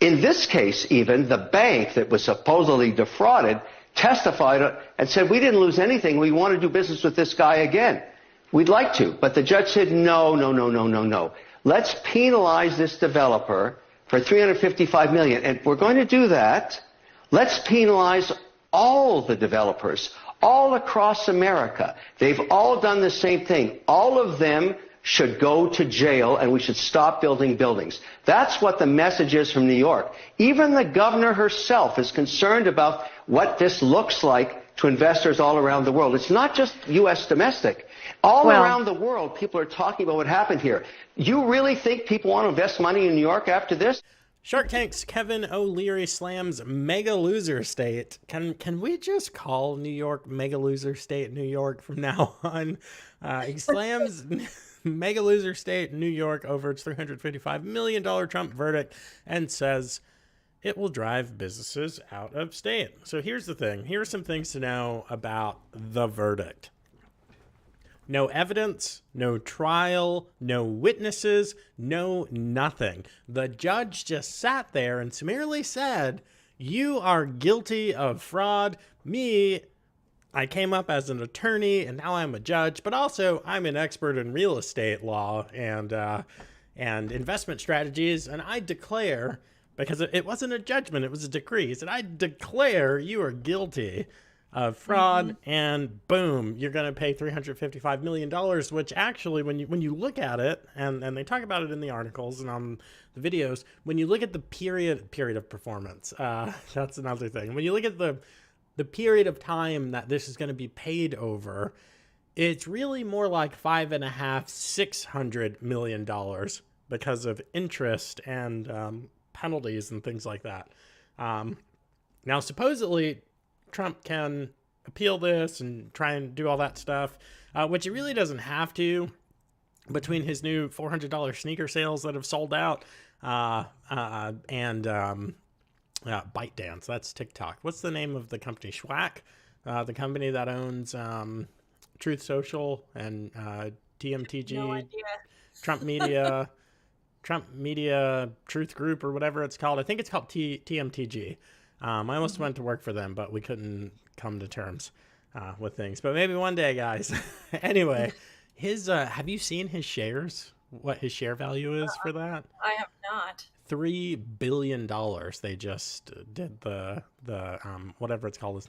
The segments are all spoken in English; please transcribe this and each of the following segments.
In this case, even, the bank that was supposedly defrauded testified and said, we didn't lose anything. We want to do business with this guy again. We'd like to. But the judge said, no, no, no, no, no, no. Let's penalize this developer for $355 million. And if we're going to do that, let's penalize all the developers all across America. They've all done the same thing. All of them should go to jail, and we should stop building buildings. That's what the message is from New York. Even the governor herself is concerned about what this looks like to investors all around the world. It's not just U.S. domestic. All around the world, people are talking about what happened here. You really think people want to invest money in New York after this? Shark Tank's Kevin O'Leary slams mega loser state. Can we just call New York mega loser state New York from now on? He slams mega loser state New York over its $355 million Trump verdict and says it will drive businesses out of state. So here's the thing. Here are some things to know about the verdict. No evidence, no trial, no witnesses, no nothing. The judge just sat there and summarily said, you are guilty of fraud. I came up as an attorney and now I'm a judge, but also I'm an expert in real estate law and investment strategies. And I declare, because it wasn't a judgment, it was a decree. He said, I declare you are guilty of fraud, and boom, you're going to pay $355 million, which actually, when you look at it, and they talk about it in the articles and on the videos, when you look at the period of performance, that's another thing. When you look at the period of time that this is going to be paid over, it's really more like $600 million because of interest and penalties and things like that. Now, supposedly, Trump can appeal this and try and do all that stuff, which he really doesn't have to. Between his new $400 sneaker sales that have sold out and ByteDance, that's TikTok. What's the name of the company? Schwack, the company that owns Truth Social and TMTG, no idea. Trump Media Truth Group or whatever it's called. I think it's called TMTG. I almost went to work for them, but we couldn't come to terms with things. But maybe one day, guys. Anyway, have you seen his shares? What his share value is for that? I have not. $3 billion. They just did the whatever it's called.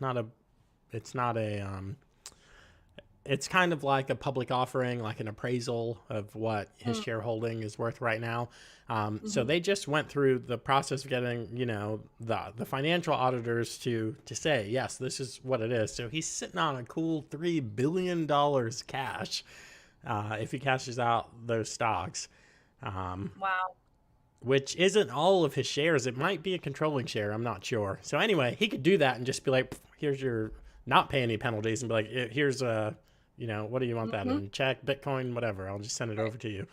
It's kind of like a public offering, like an appraisal of what his shareholding is worth right now. So they just went through the process of getting, the financial auditors to say, yes, this is what it is. So he's sitting on a cool $3 billion cash if he cashes out those stocks. Wow. Which isn't all of his shares. It might be a controlling share. I'm not sure. So anyway, he could do that and just be like, here's your, not pay any penalties, and be like, here's a, what do you want that in? Check, Bitcoin, whatever. I'll just send it over to you.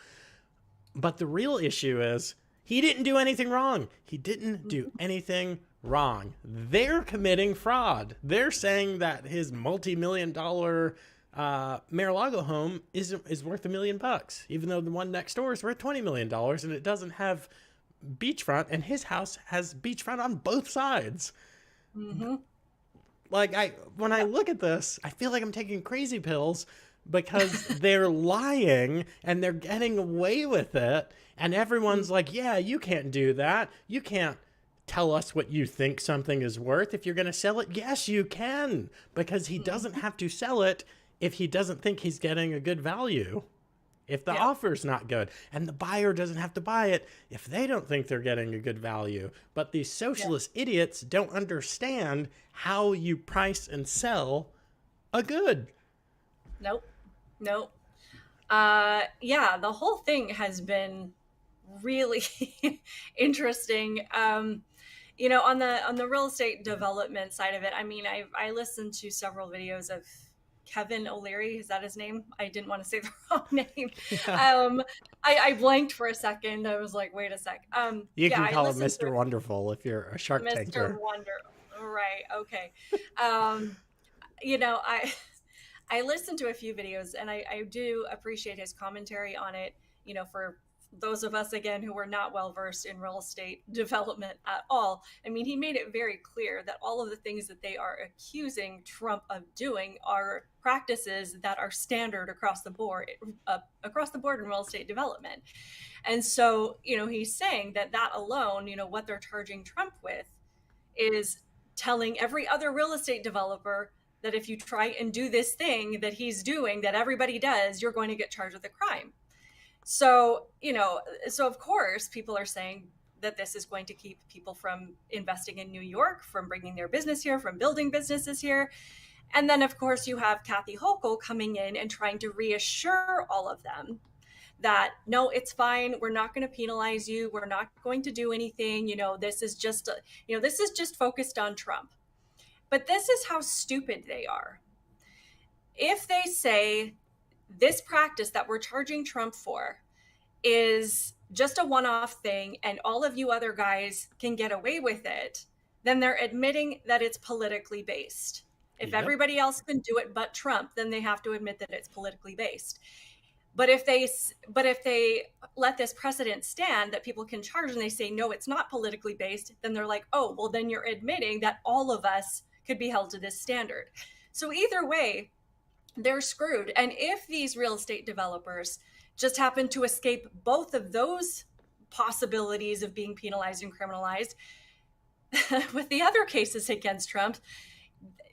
But the real issue is he didn't do anything wrong. He didn't do anything wrong. They're committing fraud. They're saying that his multi-million-dollar Mar-a-Lago home is worth $1 million, even though the one next door is worth $20 million, and it doesn't have beachfront, and his house has beachfront on both sides. Like, when I look at this, I feel like I'm taking crazy pills because they're lying and they're getting away with it. And everyone's like, yeah, you can't do that. You can't tell us what you think something is worth. If you're going to sell it, yes, you can, because he doesn't have to sell it if he doesn't think he's getting a good value. If the offer's not good, and the buyer doesn't have to buy it if they don't think they're getting a good value. But these socialist idiots don't understand how you price and sell a good. Nope. Yeah, the whole thing has been really interesting. On the real estate development side of it, I mean, I listened to several videos of Kevin O'Leary, is that his name? I didn't want to say the wrong name. I blanked for a second. I was like, wait a sec. You can call him Mr. Wonderful if you're a Shark Tanker. Mr. Wonder. Right. Okay. I listened to a few videos and I do appreciate his commentary on it, for those of us, again, who were not well versed in real estate development at all, I mean, he made it very clear that all of the things that they are accusing Trump of doing are practices that are standard across the board in real estate development. And so, he's saying that alone, what they're charging Trump with is telling every other real estate developer that if you try and do this thing that he's doing, that everybody does, you're going to get charged with a crime. So, so of course, people are saying that this is going to keep people from investing in New York, from bringing their business here, from building businesses here. And then, of course, you have Kathy Hochul coming in and trying to reassure all of them that, no, it's fine. We're not going to penalize you. We're not going to do anything. This is just, this is just focused on Trump. But this is how stupid they are. If they say this practice that we're charging Trump for is just a one-off thing and all of you other guys can get away with it, then they're admitting that it's politically based. If everybody else can do it but Trump, then they have to admit that it's politically based. But if they let this precedent stand that people can charge and they say, no, it's not politically based, then they're like, oh, well, then you're admitting that all of us could be held to this standard. So either way, they're screwed. And if these real estate developers just happen to escape both of those possibilities of being penalized and criminalized, with the other cases against Trump,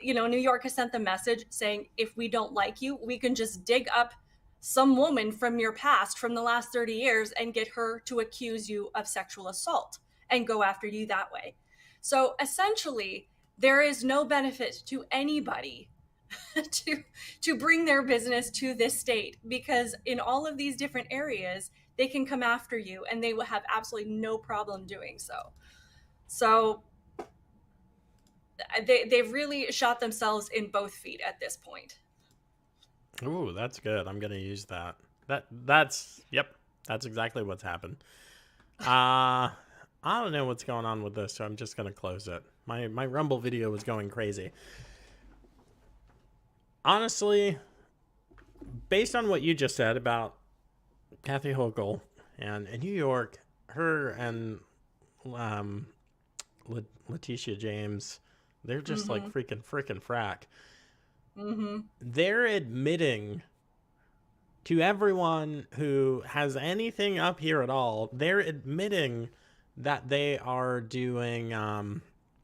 New York has sent the message saying, if we don't like you, we can just dig up some woman from your past, from the last 30 years, and get her to accuse you of sexual assault and go after you that way. So essentially, there is no benefit to anybody to bring their business to this state, because in all of these different areas, they can come after you and they will have absolutely no problem doing so. So they've really shot themselves in both feet at this point. Ooh, that's good. I'm going to use that. That's exactly what's happened. I don't know what's going on with this, so I'm just going to close it. My Rumble video was going crazy. Honestly, based on what you just said about Kathy Hochul and in New York, her and Letitia James, they're just like freaking frack. Mm-hmm. They're admitting to everyone who has anything up here at all, they're admitting that they are doing,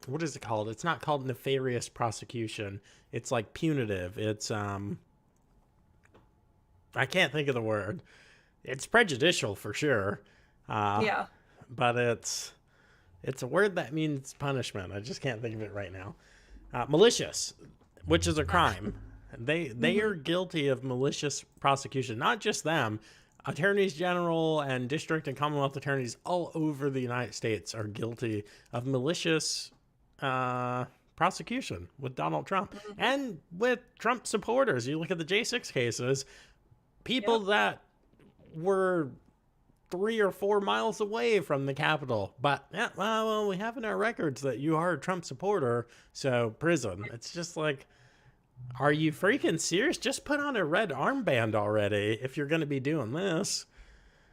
what is it called? It's not called nefarious prosecution. It's like punitive. It's, I can't think of the word. It's prejudicial for sure. Yeah. But it's a word that means punishment. I just can't think of it right now. Malicious, which is a crime. They are guilty of malicious prosecution. Not just them. Attorneys general and district and commonwealth attorneys all over the United States are guilty of malicious prosecution with Donald Trump and with Trump supporters. You look at the J6 cases, people that were 3 or 4 miles away from the Capitol, but well, we have in our records that you are a Trump supporter, so prison. It's just like, are you freaking serious? Just put on a red armband already if you're going to be doing this.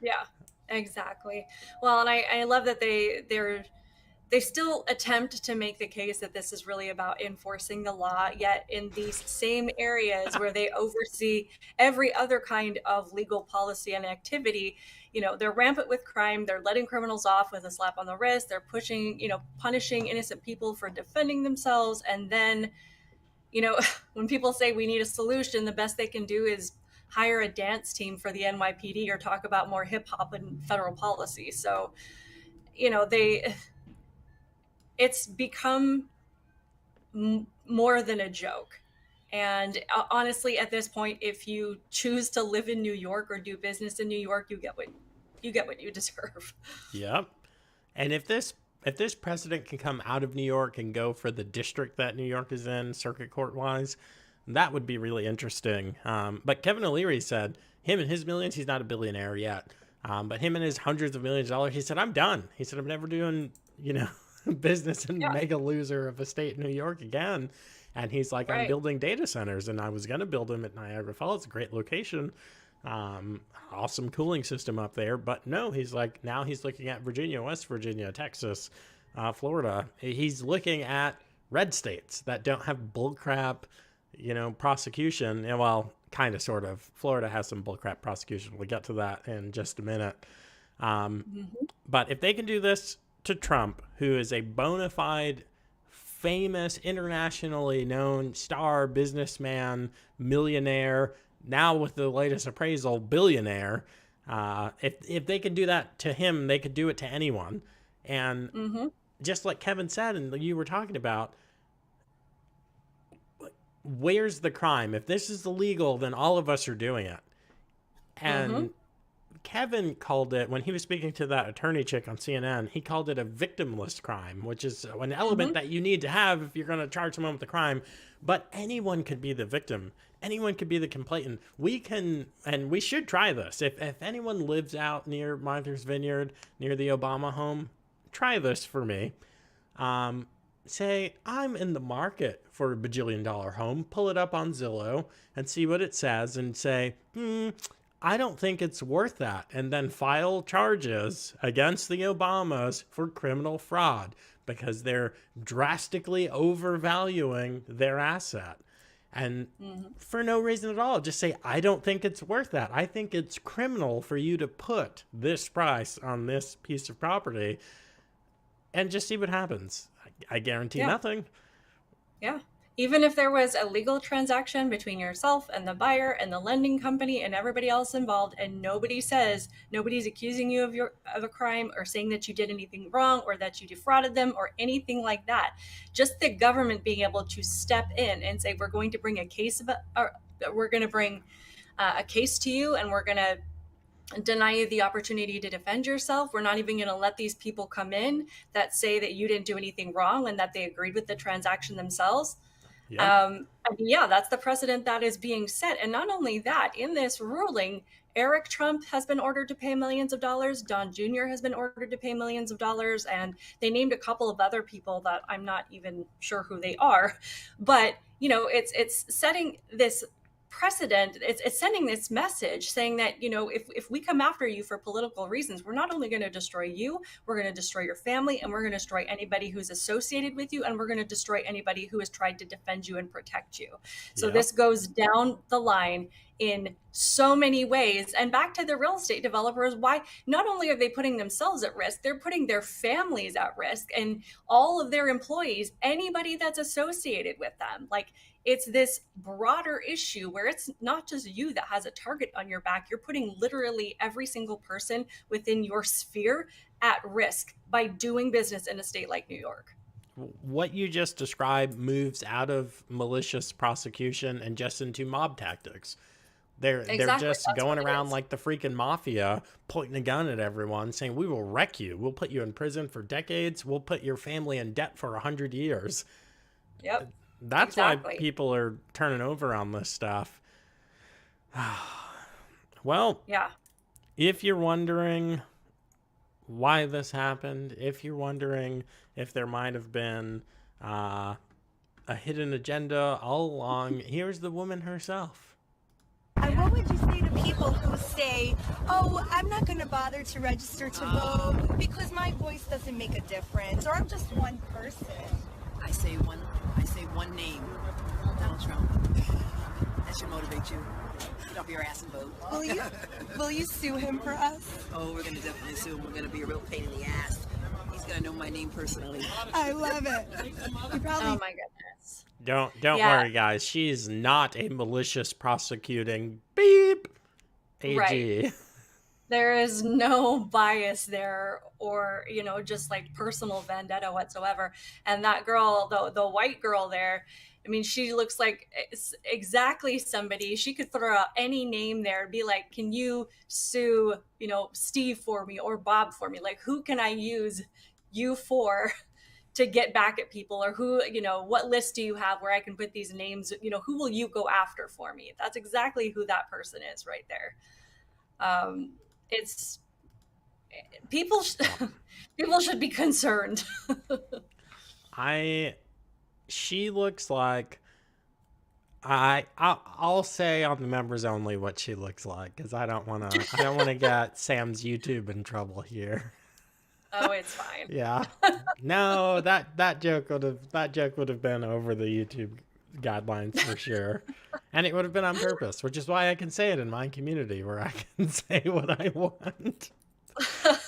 Yeah, exactly. Well, and I love that they still attempt to make the case that this is really about enforcing the law, yet in these same areas where they oversee every other kind of legal policy and activity, they're rampant with crime. They're letting criminals off with a slap on the wrist. They're punishing innocent people for defending themselves. And then, when people say we need a solution, the best they can do is hire a dance team for the NYPD or talk about more hip hop and federal policy. So, it's become more than a joke. And honestly, at this point, if you choose to live in New York or do business in New York, you get what you deserve. Yep. And if this president can come out of New York and go for the district that New York is in, circuit court wise, that would be really interesting. But Kevin O'Leary said him and his millions, he's not a billionaire yet. But him and his hundreds of millions of dollars, he said, I'm done. He said, I'm never doing, business in the mega loser of a state in New York again. And he's like, I'm building data centers, and I was going to build them at Niagara Falls. It's a great location. Awesome cooling system up there. But no, he's like, now he's looking at Virginia, West Virginia, Texas, Florida. He's looking at red states that don't have bullcrap, prosecution. And well, kind of, sort of. Florida has some bullcrap prosecution. We'll get to that in just a minute. But if they can do this to Trump, who is a bona fide, famous, internationally known star businessman, millionaire, now with the latest appraisal, billionaire, if they could do that to him, they could do it to anyone. And just like Kevin said, and you were talking about, where's the crime? If this is illegal, then all of us are doing it. And Kevin called it, when he was speaking to that attorney chick on CNN, he called it a victimless crime, which is an element that you need to have if you're going to charge someone with a crime. But anyone could be the victim. Anyone could be the complainant. We can, and we should try this. If anyone lives out near Martha's Vineyard, near the Obama home, try this for me. Say, I'm in the market for a bajillion-dollar home. Pull it up on Zillow and see what it says and say, I don't think it's worth that. And then file charges against the Obamas for criminal fraud because they're drastically overvaluing their asset. And for no reason at all, just say, I don't think it's worth that. I think it's criminal for you to put this price on this piece of property, and just see what happens. I guarantee nothing. Yeah. Even if there was a legal transaction between yourself and the buyer and the lending company and everybody else involved, and nobody's accusing you of a crime or saying that you did anything wrong or that you defrauded them or anything like that. Just the government being able to step in and say, we're going to bring a case to you, and we're going to deny you the opportunity to defend yourself. We're not even going to let these people come in that say that you didn't do anything wrong and that they agreed with the transaction themselves. That's the precedent that is being set. And not only that, in this ruling, Eric Trump has been ordered to pay millions of dollars. Don Jr. has been ordered to pay millions of dollars. And they named a couple of other people that I'm not even sure who they are. But, it's setting this precedent. It's sending this message saying that, if we come after you for political reasons, we're not only going to destroy you, we're going to destroy your family, and we're going to destroy anybody who's associated with you, and we're going to destroy anybody who has tried to defend you and protect you. So this goes down the line in so many ways. And back to the real estate developers, why not only are they putting themselves at risk, they're putting their families at risk and all of their employees, anybody that's associated with them. Like, it's this broader issue where it's not just you that has a target on your back. You're putting literally every single person within your sphere at risk by doing business in a state like New York. What you just described moves out of malicious prosecution and just into mob tactics. They're just going around like the freaking mafia, pointing a gun at everyone, saying, we will wreck you. We'll put you in prison for decades. We'll put your family in debt for 100 years. Yep. That's why people are turning over on this stuff. Well, if you're wondering why this happened, if you're wondering if there might have been a hidden agenda all along, here's the woman herself. What would you say to people who say, oh, I'm not going to bother to register to vote because my voice doesn't make a difference, or I'm just one person? I say one name, Donald Trump. That should motivate you. Get off your ass and vote. Will you sue him for us? Oh, we're going to definitely sue him. We're going to be a real pain in the ass. He's going to know my name personally. I love it. Oh my goodness. Don't worry, guys. She's not a malicious prosecuting beep AG. Right. There is no bias there or, just like personal vendetta whatsoever. And that girl, the white girl there, I mean, she looks like exactly somebody. She could throw out any name there and be like, can you sue, Steve for me or Bob for me? Like, who can I use you for to get back at people? Or who, what list do you have where I can put these names? Who will you go after for me? That's exactly who that person is right there. It's people should be concerned. She looks like I'll say on the members only what she looks like, because I don't want to get Sam's YouTube in trouble here. Oh, it's fine. Yeah. No, that joke would have been over the YouTube guidelines for sure. And it would have been on purpose, which is why I can say it in my community where I can say what I want.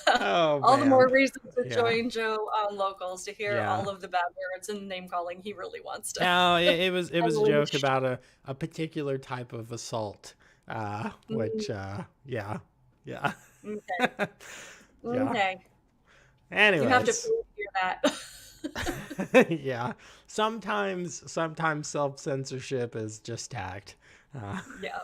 Oh, all the man. more reason to Yeah. join Joe on Locals to hear Yeah. all of the bad words and name calling he really wants to. No, it was a joke Unleash. about a particular type of assault, which yeah. Okay. Yeah. Okay. Anyways. You have to hear that. Yeah. Sometimes self-censorship is just tact. Yeah.